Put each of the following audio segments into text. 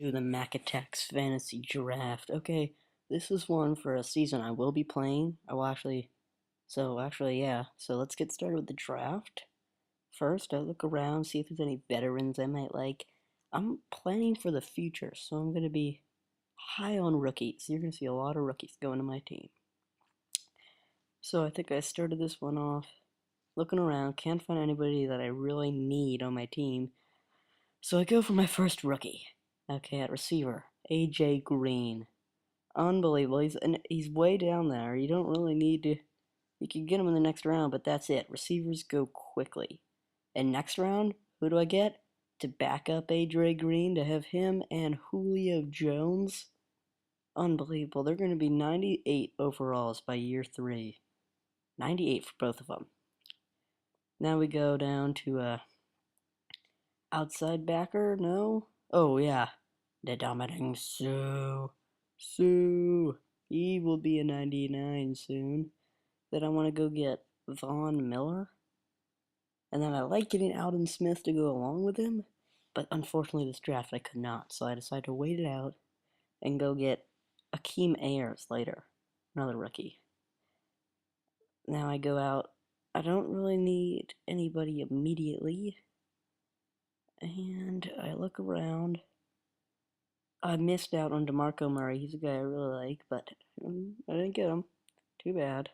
Do the Mac Attacks Fantasy Draft. Okay, this is one for a season I will be playing. I will actually, yeah. So let's get started with the draft. First, I look around, see if there's any veterans I might like. I'm planning for the future, so I'm going to be high on rookies. You're going to see a lot of rookies going to my team. So I think I started this one off looking around, can't find anybody that I really need on my team. So I go for my first rookie. Okay, at receiver, AJ Green. Unbelievable. He's way down there. You don't really need to. You can get him in the next round, but that's it. Receivers go quickly. And next round, who do I get? To back up AJ Green, to have him and Julio Jones. Unbelievable. They're going to be 98 overalls by year 3. 98 for both of them. Now we go down to outside backer. No? Oh, yeah. The dominating Sue. Sue. He will be a 99 soon. Then I want to go get Von Miller. And then I like getting Alden Smith to go along with him. But unfortunately, this draft I could not. So I decided to wait it out and go get Akeem Ayers later. Another rookie. Now I go out. I don't really need anybody immediately. And I look around. I missed out on DeMarco Murray. He's a guy I really like, but I didn't get him. Too bad.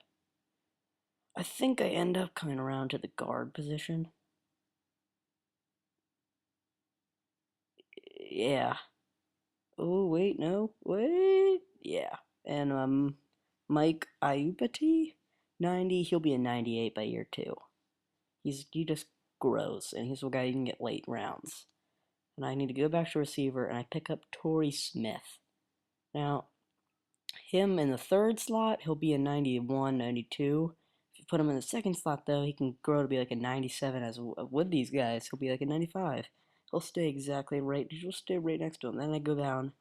I think I end up coming around to the guard position. Yeah. Oh, wait, no. Wait. Yeah. And, Mike Iupati, 90. He'll be a 98 by year 2. He just grows, and he's a guy you can get late rounds. And I need to go back to receiver, and I pick up Torrey Smith. Now, him in the third slot, he'll be a 91, 92. If you put him in the second slot, though, he can grow to be like a 97. As with these guys, he'll be like a 95. He'll stay exactly right. He'll stay right next to him. Then I go down,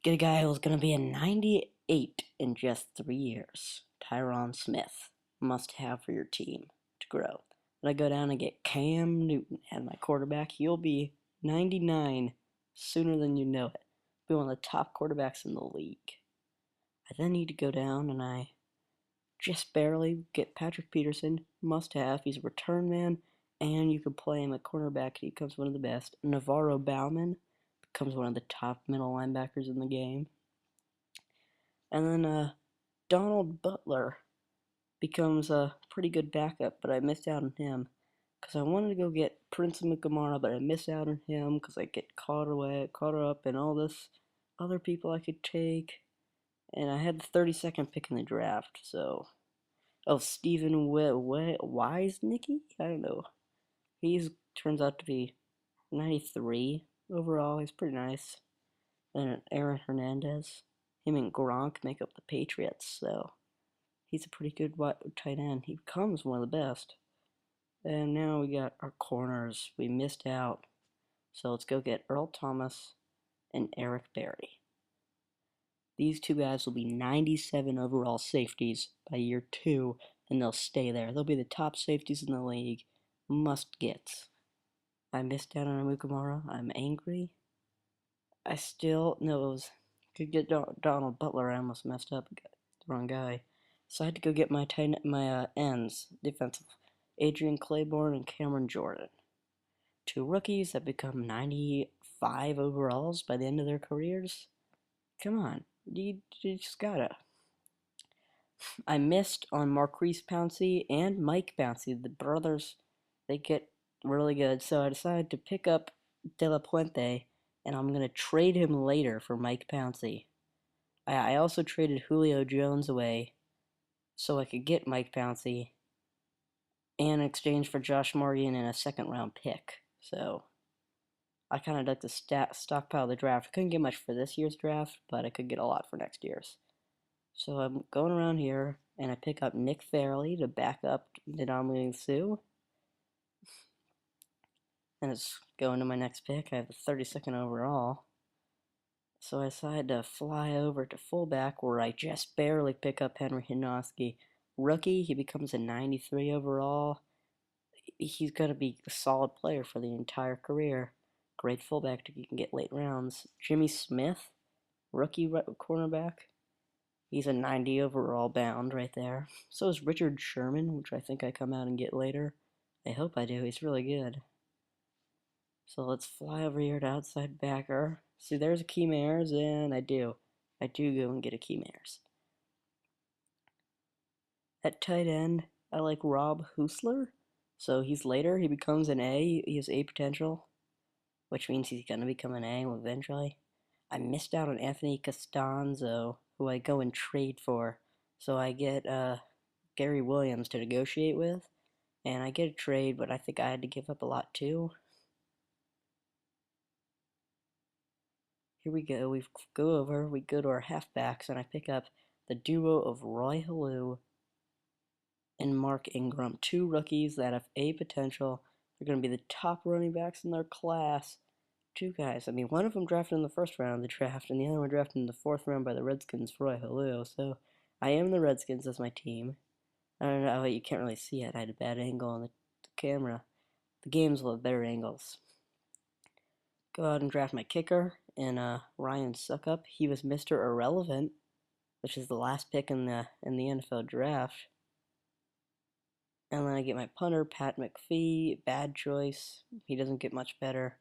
get a guy who's going to be a 98 in just 3 years. Tyron Smith. Must have for your team to grow. Then I go down and get Cam Newton as my quarterback. He'll be 99 sooner than you know it. Be one of the top quarterbacks in the league. I then need to go down and I just barely get Patrick Peterson. Must have. He's a return man, and you can play him at cornerback. He becomes one of the best. Navarro Bauman becomes one of the top middle linebackers in the game. And then Donald Butler becomes a pretty good backup, but I missed out on him because I wanted to go get Prince Mukamara, but I missed out on him because I get caught up in all this other people I could take. And I had the 32nd pick in the draft, so. Oh, Stephen Wisnicki? I don't know. He turns out to be 93 overall. He's pretty nice. Then Aaron Hernandez. Him and Gronk make up the Patriots, so he's a pretty good tight end. He becomes one of the best. And now we got our corners. We missed out. So let's go get Earl Thomas and Eric Berry. These two guys will be 97 overall safeties by year 2, and they'll stay there. They'll be the top safeties in the league. Must gets. I missed out on Mukamara. I'm angry. I still no, it was could get Donald Butler. I almost messed up. Got the wrong guy. So I had to go get my ends defensive. Adrian Claiborne and Cameron Jordan. 2 rookies that become 95 overalls by the end of their careers. Come on. You just gotta. I missed on Marquise Pouncey and Mike Pouncey. The brothers, they get really good. So I decided to pick up De La Puente, and I'm going to trade him later for Mike Pouncey. I also traded Julio Jones away so I could get Mike Pouncey in exchange for Josh Morgan and a second round pick. So I kind of like to stockpile the draft. I couldn't get much for this year's draft, but I could get a lot for next year's. So I'm going around here, and I pick up Nick Fairley to back up Ndamukong Suh. And it's going to my next pick. I have the 32nd overall. So I decided to fly over to fullback, where I just barely pick up Henry Hinoski. Rookie, he becomes a 93 overall. He's going to be a solid player for the entire career. Great fullback you can get late rounds. Jimmy Smith, rookie cornerback. He's a 90 overall bound right there. So is Richard Sherman, which I think I come out and get later. I hope I do. He's really good. So let's fly over here to outside backer. See, there's a Key Mayers, and I do. I do go and get a Key Mayers. At tight end, I like Rob Hoosler. So he's later. He becomes an A. He has A potential, which means he's going to become an A eventually. I missed out on Anthony Costanzo, who I go and trade for. So I get Gary Williams to negotiate with, and I get a trade, but I think I had to give up a lot too. Here we go. We go to our halfbacks, and I pick up the duo of Roy Halou and Mark Ingram, two rookies that have A potential. They're going to be the top running backs in their class. Two guys. I mean, one of them drafted in the first round of the draft, and the other one drafted in the fourth round by the Redskins, Roy Halou. So I am the Redskins as my team. I don't know, you can't really see it. I had a bad angle on the camera. The games will have better angles. Go out and draft my kicker, and Ryan Suckup. He was Mr. Irrelevant, which is the last pick in the NFL draft. And then I get my punter, Pat McPhee. Bad choice. He doesn't get much better.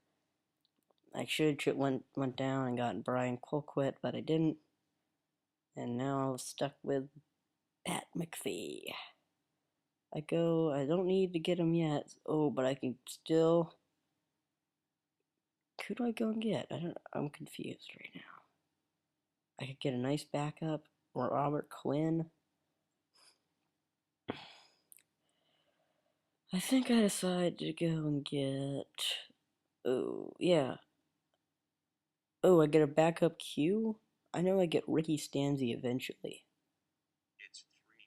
I should have went down and gotten Brian Colquitt, but I didn't. And now I'm stuck with Pat McPhee. I don't need to get him yet. Oh, but I can still. Who do I go and get? I'm confused right now. I could get a nice backup, or Robert Quinn. I think I decided to go and get. Oh, yeah. Oh, I get a backup Q? I know I get Ricky Stanzi eventually.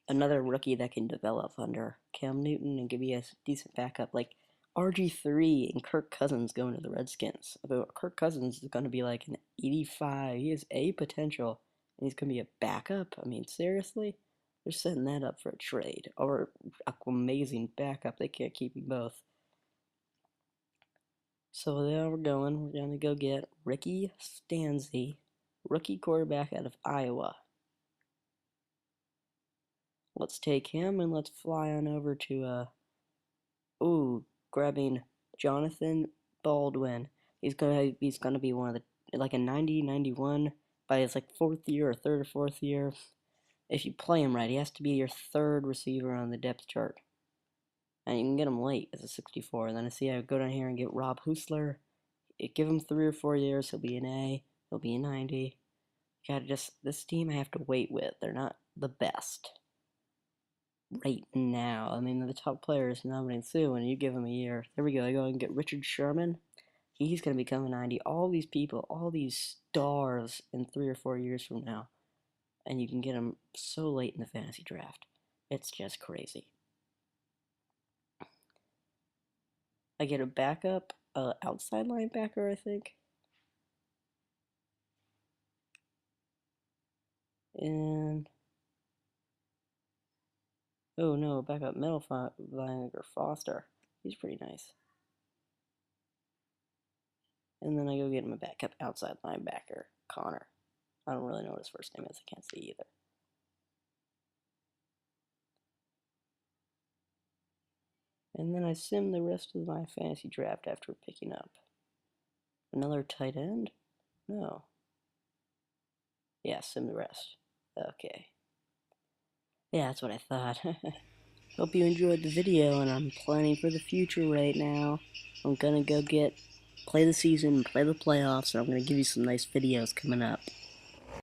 Another rookie that can develop under Cam Newton and give me a decent backup. Like RG3 and Kirk Cousins going to the Redskins. Although Kirk Cousins is going to be like an 85. He has A potential, and he's going to be a backup. I mean, seriously? They're setting that up for a trade. Or an amazing backup. They can't keep them both. So there we're going. We're going to go get Ricky Stanzi, rookie quarterback out of Iowa. Let's take him and let's fly on over to, grabbing Jonathan Baldwin. He's gonna be one of the, like a 90, 91 by his like fourth year or third or fourth year. If you play him right, he has to be your third receiver on the depth chart. And you can get him late as a 64. And then I go down here and get Rob Hoosler. Give him 3 or 4 years, he'll be an A. He'll be a 90. This team I have to wait with. They're not the best right now. I mean, the top player is Ndamukong Suh, and you give him a year. There we go. I go and get Richard Sherman. He's going to become a 90. All these people, all these stars in 3 or 4 years from now. And you can get them so late in the fantasy draft. It's just crazy. I get a backup, outside linebacker, I think. And oh no, backup middle linebacker Foster. He's pretty nice. And then I go get him a backup outside linebacker, Connor. I don't really know what his first name is. I can't see either. And then I sim the rest of my fantasy draft after picking up. Another tight end? No. Yeah, sim the rest. Okay. Yeah, that's what I thought. Hope you enjoyed the video, and I'm planning for the future right now. I'm gonna go play the season, play the playoffs, and I'm gonna give you some nice videos coming up.